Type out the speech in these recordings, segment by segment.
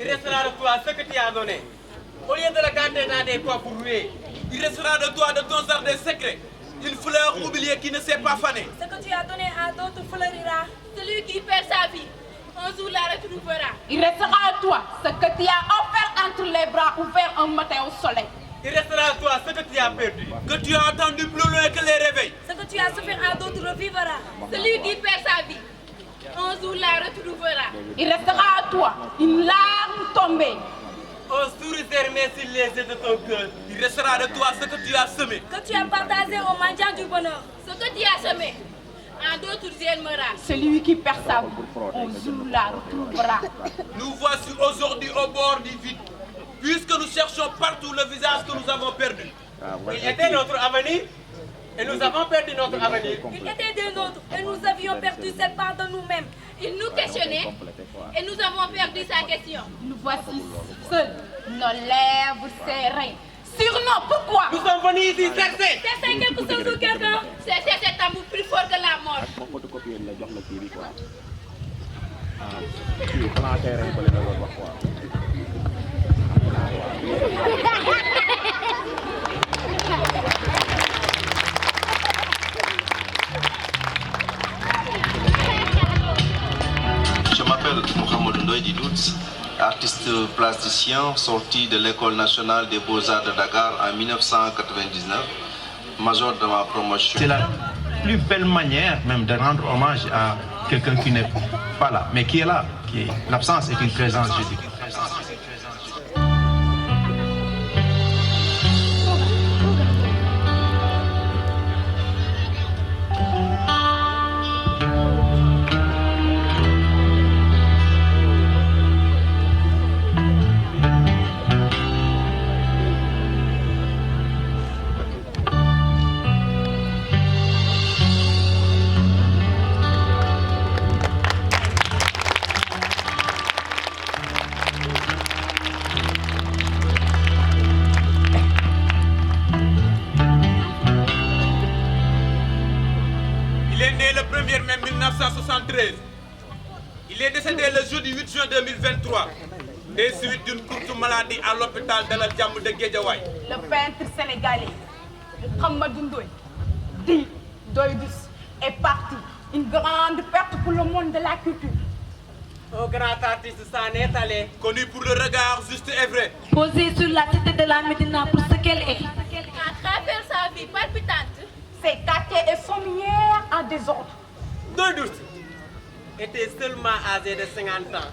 Il restera de toi ce que tu as donné. Au lieu de le garder dans des coins pour ruer, il restera de toi de ton jardin secret. Une fleur oubliée qui ne s'est pas fanée. Ce que tu as donné à d'autres fleurira. Celui qui perd sa vie, un jour la retrouvera. Il restera à toi ce que tu as offert entre les bras ouverts un matin au soleil. Il restera à toi ce que tu as perdu, que tu as attendu plus loin que les réveils. Ce que tu as souffert à d'autres revivra. Celui qui perd sa vie, un jour la retrouvera. Il restera à toi une larme tombée. Un sourire fermé sur les yeux de ton cœur. Il restera de toi ce que tu as semé. Que tu as partagé aux mendiants du bonheur. Ce que tu as semé, en d'autres germera. Celui qui perd sa vie, un jour la retrouvera. Nous voici aujourd'hui au bord du vide, puisque nous cherchons partout le visage que nous avons perdu. Il était notre avenir et nous avons perdu notre avenir. Il était des nôtres et nous avions perdu cette part de nous-mêmes. Il nous questionnait et nous avons perdu sa question. Nous voici seuls, nos lèvres serrées. Sur nous, pourquoi? Nous sommes venus ici chercher. C'est quelque chose ou quelqu'un. C'est cet amour plus fort que la mort. Je m'appelle Mohamed Ndoye Didout, artiste plasticien sorti de l'École nationale des beaux-arts de Dakar en 1999, major de ma promotion. C'est la plus belle manière même de rendre hommage à quelqu'un qui n'est pas là, mais qui est là. L'absence est une présence, je dis. Il est décédé le jeudi 8 juin 2023 des suites d'une courte maladie à l'hôpital de la Djam de Guédiawaye. Le peintre sénégalais Mohamed Ndoye, dit Doydous, est parti. Une grande perte pour le monde de la culture. Un grand artiste s'en est allé, connu pour le regard juste et vrai. Posé sur la cité de la Médina pour ce qu'elle est. À travers sa vie palpitante, Ses quartiers et son hier en désordre. Doydous était seulement âgé de 50 ans.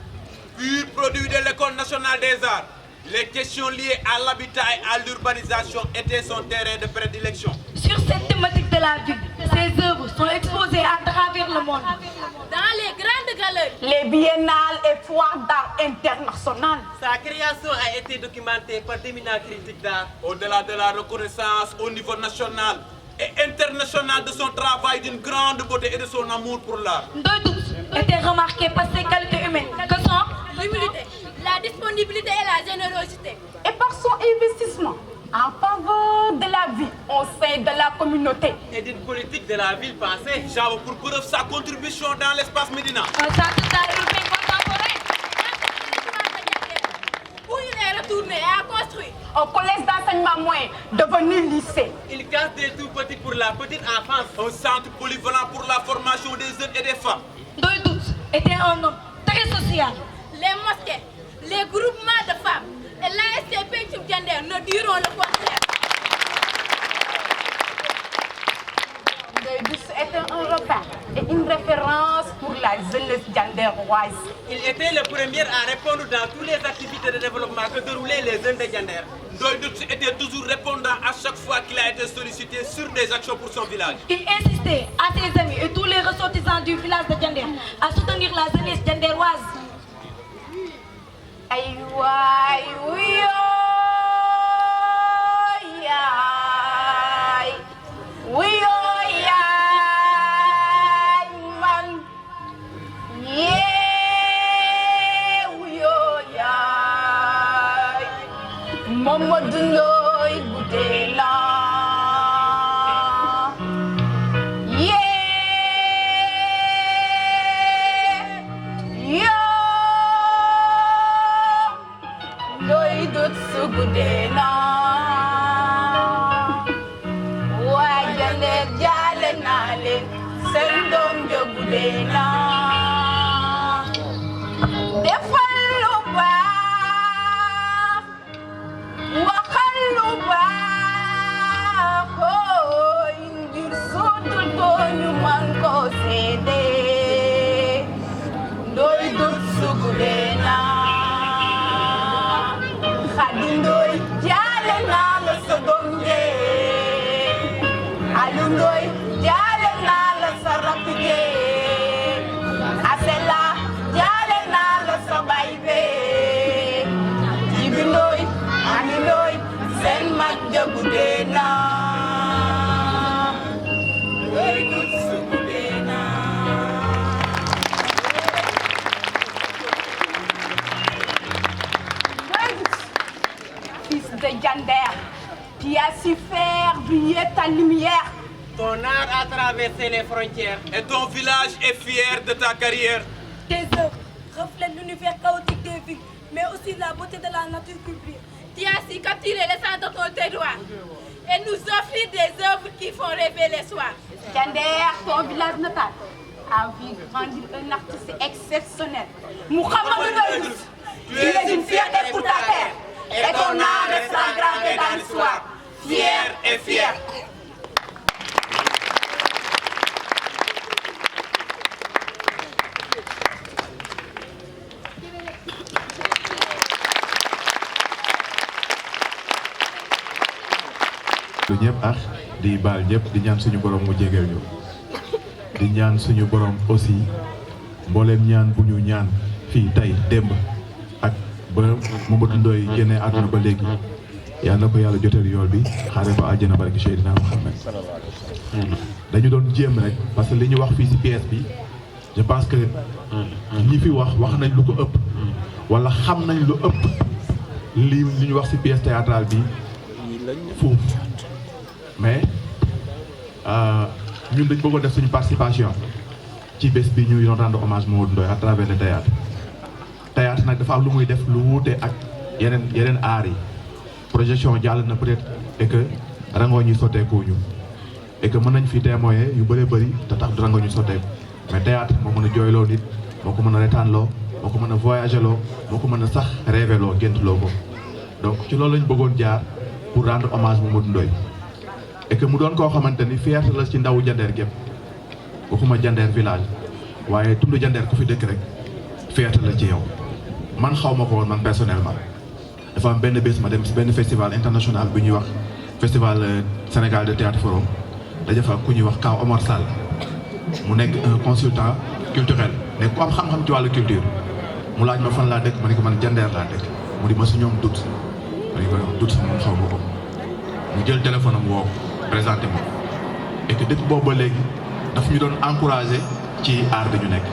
Pur produit de l'École nationale des arts, les questions liées à l'habitat et à l'urbanisation étaient son terrain de prédilection. Sur cette thématique de la ville, ses œuvres sont exposées à travers le monde. dans les grandes galeries, Les biennales et foires d'art internationales. Sa création a été documentée par d'éminents critiques d'art. Au-delà de la reconnaissance au niveau national et international de son travail d'une grande beauté et de son amour pour l'art. Doydous était remarqué par ses qualités humaines que sont l'humilité, la disponibilité et la générosité. Et par son investissement en faveur de la vie au sein de la communauté. Et d'une politique de la ville pensée, j'avais pour preuve sa contribution dans l'espace médina. un centre d'art urbain contemporain. Où il est retourné et a construit Un collège d'enseignement moyen devenu lycée. Il casse des tout petits pour la petite enfance. Un centre polyvalent pour la formation des jeunes et des femmes. Doydous était un homme très social. les mosquées, les groupements de femmes et l'ASC Pencum Diender ne diront le contraire. Doydous était un repère et une référence pour la jeunesse dianderoise. Il était le premier à répondre dans toutes les activités de développement que déroulaient les jeunes de Diender. Doydous était toujours répondant à chaque fois qu'il a été sollicité sur des actions pour son village. Il insistait à ses amis et tous les ressortissants du village de Diender à soutenir la jeunesse dianderoise. Ay waay wuyooy yaay wuyooy yaay man yee wuyooy yaay Mamadou Ndoye Boutella yee yoo ndoy dut sugu dee na waa Jandeer jaale naa leen seen doom jógu dee na defal lu baax waxal lu baax ooy ngir sootul too ñu man ko seede ndoy dut sugu dee na Xadi Ndoy jaale naa la sa doom jee Alu Ndoy jaale naa la sa rakk jee Asela jaale naa la sa baay bee Jibi Ndoy Ami Ndoy seen mag jógu dee na ndoy dut sugu dee na Fils de Diender, tu as su faire briller ta lumière. Ton art a traversé les frontières. Et ton village est fier de ta carrière. Tes œuvres reflètent l'univers chaotique des villes, mais aussi la beauté de la nature culturelle. Tu as su capturer l'essence de ton terroir et nous offrir des œuvres qui font rêver les soirs. Diender, ton village natal, a vu grandir un artiste exceptionnel. Mouhamadou Ndoye Douce, tu es une fierté pour ta terre. Et ton âme restera gravée dans l'histoire. Fier et fier. lu ñëpp ak di baal ñëpp di ñaan suñu borom mu jéggal ñu di ñaan suñu borom aussi mbooleem ñaan bu ñu ñaan fii tey démb ak ba Mamadou Ndoye génnee àdduna ba léegi yal na ko yàlla joteel yool bi xaare ko àjjana barke Seydina Muhammad dañu doon jéem rek parce que li ñu wax fii ci pièce bi je pense que ñi fi wax nañ lu ko ëpp wala xam nañ lu ëpp li ñu wax ci pièce théâtrale bi foofu mais ñun dañ bëggoon def suñu participation ci bés bi ñu doon rendre hommage Mamadou Ndoye à travers le théâtre théâtre nag dafa am lu muy def lu wuute ak yeneen aar yi projection jàll na peut-être et que rangoo ñuy sotteeku ñu et que mën nañ fi témoigner yu bëree bëri te tax du rangoo ñu sotteeku mais théâtre moo mën a jooyloo nit moo ko mën a retaanloo moo ko mën a voyager loo moo ko mën a sax rêver loo géntloo ko donc ci loolu lañ bëggoon jaar pour rendre hommage Mamadou Ndoye et que mu doon koo xamante ni fierté la ci ndawu Jandeer gépp waxuma Jandeer village waaye tund Jandeer ku fi dëkk rek fierté la ci yow man xaw ma ko woon man personnellement dafa am benn bés ma dem si benn festival international bu ñuy wax festival Sénégal de théâtre forum daja fa ku ñuy wax Kaw Omar Sall mu nekk un consultant culturel nekk ku am xam-xam ci wàllu culture mu laaj ma fan laa dëkk ma ne ko man Jandeer laa dëkk mu di ma su ñoom dut ma ne ko dut moom xaw ma ko mu jël téléphone am woo présenté ma et que depuis boobu ba léegi daf ñu doon encouragé ci art bi ñu nekk